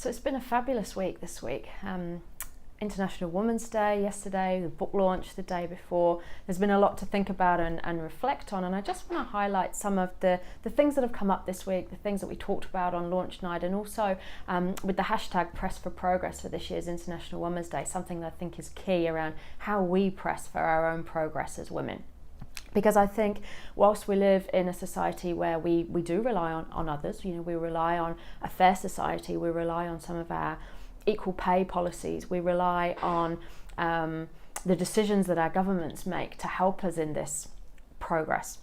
So it's been a fabulous week this week. International Women's Day yesterday, the book launch the day before. There's been a lot to think about and reflect on, and I just want to highlight some of the things that have come up this week, the things that we talked about on launch night, and also with the hashtag Press for Progress for this year's International Women's Day, something that I think is key around how we press for our own progress as women. Because I think whilst we live in a society where we do rely on others, we rely on a fair society, we rely on some of our equal pay policies, we rely on the decisions that our governments make to help us in this progress.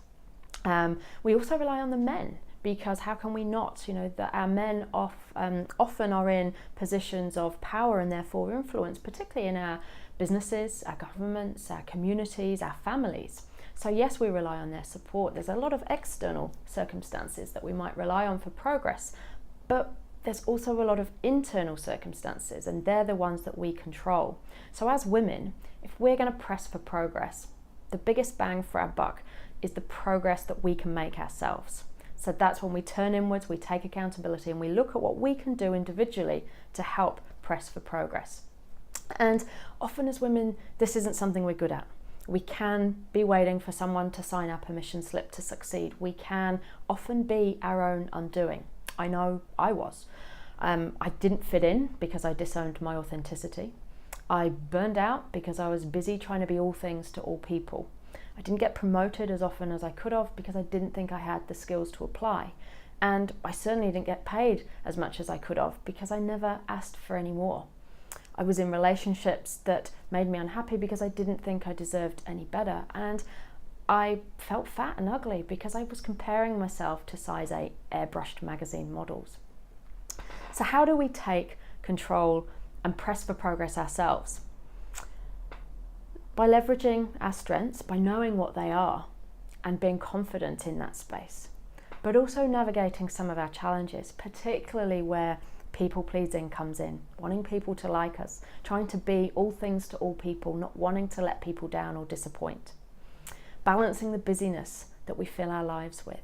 We also rely on the men, because how can we not? That our men often are in positions of power and therefore influence, particularly in our businesses, our governments, our communities, our families. So yes, we rely on their support. There's a lot of external circumstances that we might rely on for progress, but there's also a lot of internal circumstances, and they're the ones that we control. So as women, if we're going to press for progress, the biggest bang for our buck is the progress that we can make ourselves. So that's when we turn inwards, we take accountability, and we look at what we can do individually to help press for progress. And often as women, this isn't something we're good at. We can be waiting for someone to sign our permission slip to succeed. We can often be our own undoing. I know I was. I didn't fit in because I disowned my authenticity. I burned out because I was busy trying to be all things to all people. I didn't get promoted as often as I could have because I didn't think I had the skills to apply. And I certainly didn't get paid as much as I could have because I never asked for any more. I was in relationships that made me unhappy because I didn't think I deserved any better. And I felt fat and ugly because I was comparing myself to size 8 airbrushed magazine models. So how do we take control and press for progress ourselves? By leveraging our strengths, by knowing what they are and being confident in that space, but also navigating some of our challenges, particularly where people pleasing comes in, wanting people to like us, trying to be all things to all people, not wanting to let people down or disappoint. Balancing the busyness that we fill our lives with.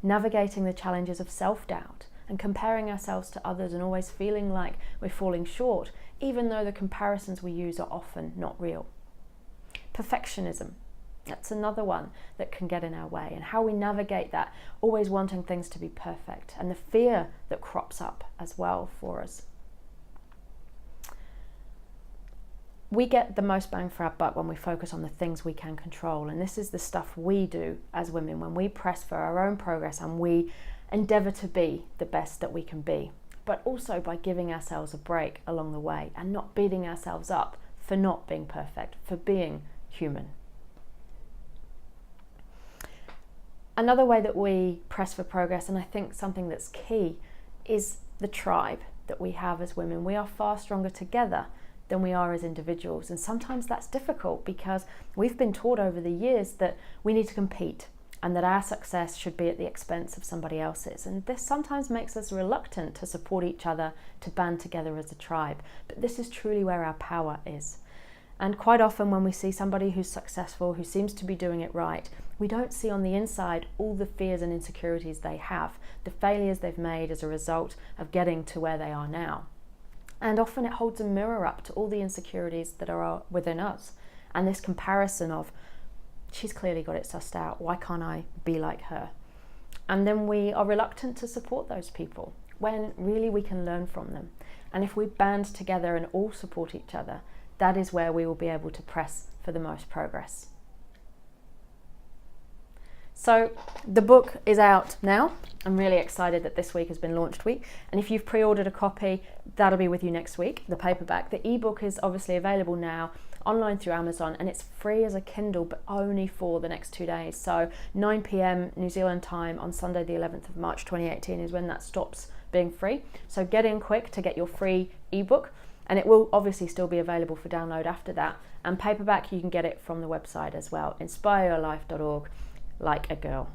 Navigating the challenges of self-doubt and comparing ourselves to others and always feeling like we're falling short, even though the comparisons we use are often not real. Perfectionism. That's another one that can get in our way, and how we navigate that, always wanting things to be perfect, and the fear that crops up as well for us. We get the most bang for our buck when we focus on the things we can control, and this is the stuff we do as women when we press for our own progress and we endeavour to be the best that we can be, but also by giving ourselves a break along the way and not beating ourselves up for not being perfect, for being human. Another way that we press for progress, and I think something that's key, is the tribe that we have as women. We are far stronger together than we are as individuals, and sometimes that's difficult because we've been taught over the years that we need to compete and that our success should be at the expense of somebody else's, and this sometimes makes us reluctant to support each other, to band together as a tribe. But this is truly where our power is. And quite often when we see somebody who's successful, who seems to be doing it right, we don't see on the inside all the fears and insecurities they have, the failures they've made as a result of getting to where they are now. And often it holds a mirror up to all the insecurities that are within us. And this comparison of, she's clearly got it sussed out, why can't I be like her? And then we are reluctant to support those people when really we can learn from them. And if we band together and all support each other, that is where we will be able to press for the most progress. So the book is out now. I'm really excited that this week has been launched week. And if you've pre-ordered a copy, that'll be with you next week, the paperback. The ebook is obviously available now online through Amazon, and it's free as a Kindle, but only for the next 2 days. So 9 p.m. New Zealand time on Sunday, the 11th of March 2018 is when that stops being free. So get in quick to get your free ebook. And it will obviously still be available for download after that. And paperback, you can get it from the website as well, inspireyourlife.org, like a girl.